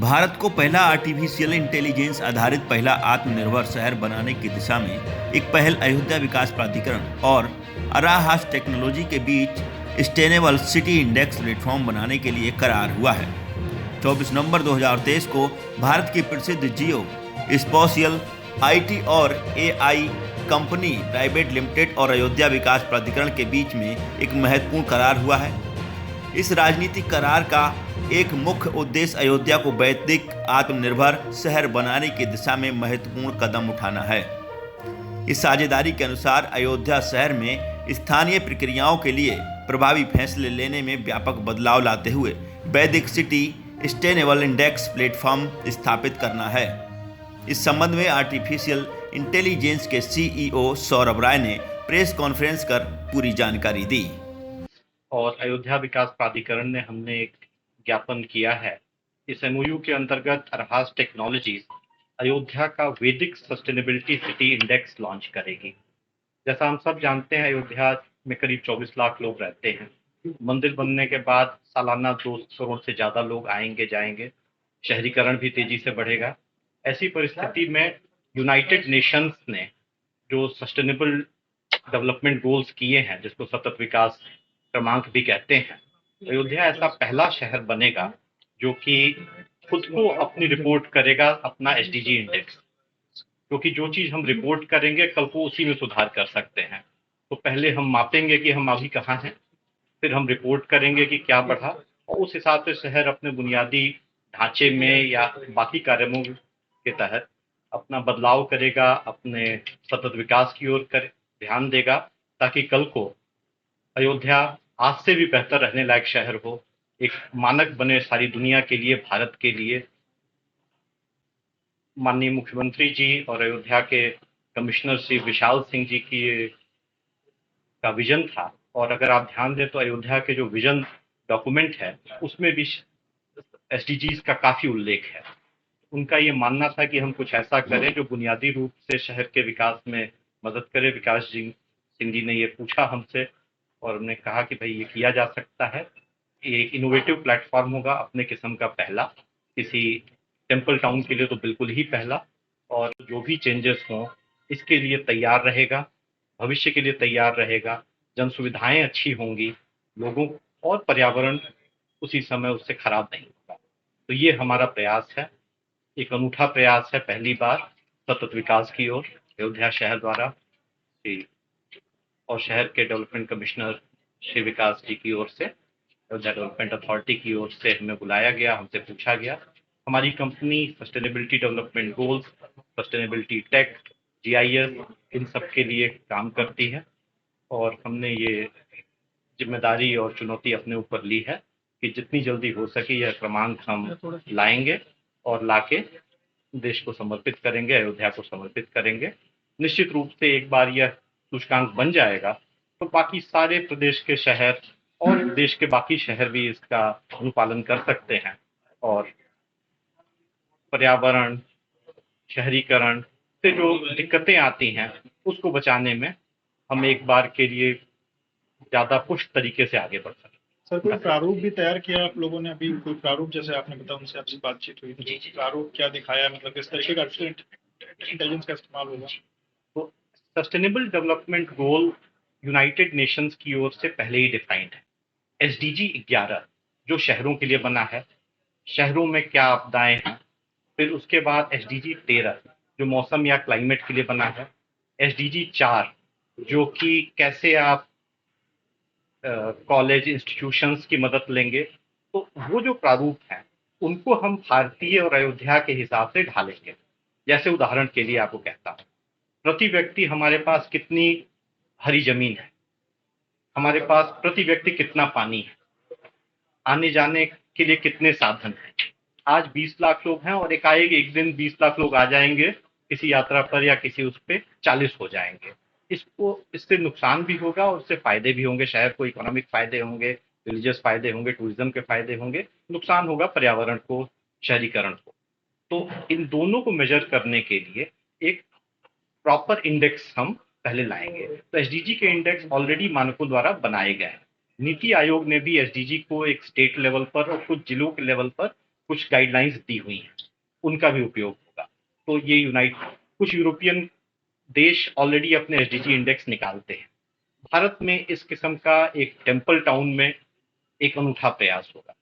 भारत को पहला artificial intelligence आधारित पहला आत्मनिर्भर शहर बनाने की दिशा में एक पहल अयोध्या विकास प्राधिकरण और अराहास टेक्नोलॉजी के बीच सस्टेनेबल सिटी इंडेक्स प्लेटफॉर्म बनाने के लिए करार हुआ है। 24 नवंबर 2023 को भारत की प्रसिद्ध जियो स्पेशियल आईटी और एआई कंपनी प्राइवेट लिमिटेड और अयोध्या विकास प्राधिकरण के बीच में एक महत्वपूर्ण करार हुआ है। इस राजनीतिक करार का एक मुख्य उद्देश्य अयोध्या को वैश्विक आत्मनिर्भर शहर बनाने की दिशा में महत्वपूर्ण कदम उठाना है। इस साझेदारी के अनुसार अयोध्या शहर में स्थानीय प्रक्रियाओं के लिए प्रभावी फैसले लेने में व्यापक बदलाव लाते हुए वैदिक सिटी सस्टेनेबल इंडेक्स प्लेटफॉर्म स्थापित करना है। इस संबंध में आर्टिफिशियल इंटेलिजेंस के सीईओ सौरभ राय ने प्रेस कॉन्फ्रेंस कर पूरी जानकारी दी। और अयोध्या विकास प्राधिकरण ने हमने एक ज्ञापन किया है। इस एमओयू के अंतर्गत अरहास टेक्नोलॉजीज अयोध्या का वैदिक सस्टेनेबिलिटी सिटी इंडेक्स लॉन्च करेगी। जैसा हम सब जानते हैं, अयोध्या में करीब 24 लाख लोग रहते हैं। मंदिर बनने के बाद सालाना 2 करोड़ से ज़्यादा लोग आएंगे जाएंगे। शहरीकरण भी तेजी से बढ़ेगा। ऐसी परिस्थिति में यूनाइटेड नेशंस ने जो सस्टेनेबल डेवलपमेंट गोल्स किए हैं, जिसको सतत विकास क्रमांक भी कहते हैं, अयोध्या ऐसा पहला शहर बनेगा जो कि खुद को अपनी रिपोर्ट करेगा, अपना एसडीजी इंडेक्स, क्योंकि जो चीज हम रिपोर्ट करेंगे कल को उसी में सुधार कर सकते हैं। तो पहले हम मापेंगे कि हम अभी कहाँ हैं, फिर हम रिपोर्ट करेंगे कि क्या बढ़ा, और उस हिसाब से शहर अपने बुनियादी ढांचे में या बाकी कार्यों के तहत अपना बदलाव करेगा, अपने सतत विकास की ओर कर ध्यान देगा, ताकि कल को अयोध्या आज से भी बेहतर रहने लायक शहर हो, एक मानक बने सारी दुनिया के लिए, भारत के लिए। माननीय मुख्यमंत्री जी और अयोध्या के कमिश्नर श्री विशाल सिंह जी की का विजन था, और अगर आप ध्यान दें तो अयोध्या के जो विजन डॉक्यूमेंट है उसमें भी एसडीजीज का काफी उल्लेख है। उनका ये मानना था कि हम कुछ ऐसा करें जो बुनियादी रूप से शहर के विकास में मदद करे। विकास जी सिंह जी ने ये पूछा हमसे और हमने कहा कि भाई ये किया जा सकता है। ये एक इनोवेटिव प्लेटफॉर्म होगा, अपने किस्म का पहला, किसी टेम्पल टाउन के लिए तो बिल्कुल ही पहला, और जो भी चेंजेस हों इसके लिए तैयार रहेगा, भविष्य के लिए तैयार रहेगा। जन सुविधाएं अच्छी होंगी, लोगों और पर्यावरण उसी समय उससे खराब नहीं होगा। तो ये हमारा प्रयास है, एक अनूठा प्रयास है, पहली बार सतत विकास की ओर अयोध्या शहर द्वारा और शहर के डेवलपमेंट कमिश्नर श्री विकास जी की ओर से, अयोध्या डेवलपमेंट अथॉरिटी की ओर से हमें बुलाया गया, हमसे पूछा गया। हमारी company sustainability development goals, sustainability tech, GIS, इन सब के लिए काम करती है, और हमने ये जिम्मेदारी और चुनौती अपने ऊपर ली है कि जितनी जल्दी हो सके यह क्रमांक हम लाएंगे और लाके देश को समर्पित करेंगे, अयोध्या को समर्पित करेंगे। निश्चित रूप से एक बार यह सूचकांक बन जाएगा तो बाकी सारे प्रदेश के शहर और देश के बाकी शहर भी इसका अनुपालन कर सकते हैं, और पर्यावरण, शहरीकरण से जो दिक्कतें आती हैं उसको बचाने में हम एक बार के लिए ज्यादा पुष्ट तरीके से आगे बढ़ सकते। सर, कोई प्रारूप भी तैयार किया आप लोगों ने? अभी कोई प्रारूप, जैसे आपने बताया उनसे आपसे बातचीत हुई, जी, जी। प्रारूप क्या दिखाया, मतलब किस तरीके का इंटेलिजेंस का इस्तेमाल होगा? तो sustainable development goal United Nations की ओर से पहले ही डिफाइंड है। एसडीजी 11 जो शहरों के लिए बना है, शहरों में क्या आपदाएं हैं। फिर उसके बाद एसडीजी 13 जो मौसम या क्लाइमेट के लिए बना है। एसडीजी 4 जो कि कैसे आप कॉलेज इंस्टीट्यूशंस की मदद लेंगे। तो वो जो प्रारूप हैं उनको हम भारतीय और अयोध्या के हिसाब से ढालेंगे। जैसे उदाहरण के लिए आपको कहता हूँ, प्रति व्यक्ति हमारे पास कितनी हरी जमीन है, हमारे पास प्रति व्यक्ति कितना पानी है, आने जाने के लिए कितने साधन हैं। आज 20 लाख लोग हैं और एकाएक एक दिन 20 लाख लोग आ जाएंगे किसी यात्रा पर या किसी उस पे 40 हो जाएंगे। इससे नुकसान भी होगा और उससे फायदे भी होंगे। शहर को इकोनॉमिक फायदे होंगे, रिलीजियस फायदे होंगे, टूरिज्म के फायदे होंगे, नुकसान होगा पर्यावरण को, शहरीकरण को। तो इन दोनों को मेजर करने के लिए एक प्रॉपर इंडेक्स हम पहले लाएंगे। तो एसडीजी के इंडेक्स ऑलरेडी मानकों द्वारा बनाए गए हैं। नीति आयोग ने भी एसडीजी को एक स्टेट लेवल पर और कुछ जिलों के लेवल पर कुछ गाइडलाइंस दी हुई हैं, उनका भी उपयोग होगा। तो ये कुछ यूरोपियन देश ऑलरेडी अपने एसडीजी इंडेक्स निकालते हैं। भारत में इस किस्म का एक टेम्पल टाउन में एक अनूठा प्रयास होगा।